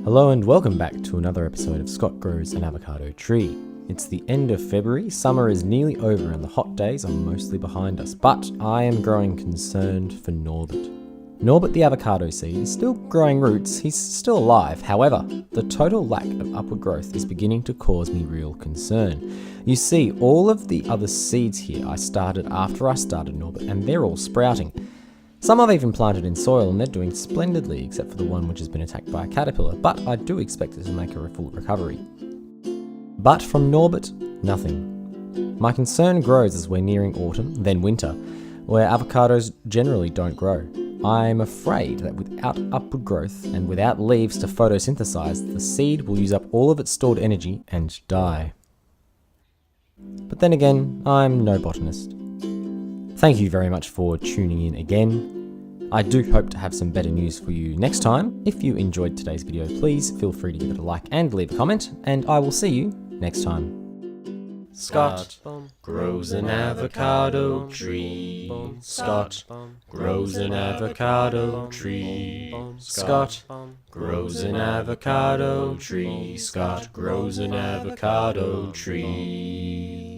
Hello and welcome back to another episode of Scott Grows an Avocado Tree. It's the end of February, summer is nearly over and the hot days are mostly behind us, but I am growing concerned for Norbert. Norbert the avocado seed is still growing roots, he's still alive, however, the total lack of upward growth is beginning to cause me real concern. You see, all of the other seeds here I started after I started Norbert and they're all sprouting. Some I've even planted in soil and they're doing splendidly, except for the one which has been attacked by a caterpillar, but I do expect it to make a full recovery. But from Norbert, nothing. My concern grows as we're nearing autumn, then winter, where avocados generally don't grow. I'm afraid that without upward growth and without leaves to photosynthesize, the seed will use up all of its stored energy and die. But then again, I'm no botanist. Thank you very much for tuning in again. I do hope to have some better news for you next time. If you enjoyed today's video, please feel free to give it a like and leave a comment, and I will see you next time. Scott grows an avocado tree. Scott grows an avocado tree. Scott grows an avocado tree. Scott grows an avocado tree.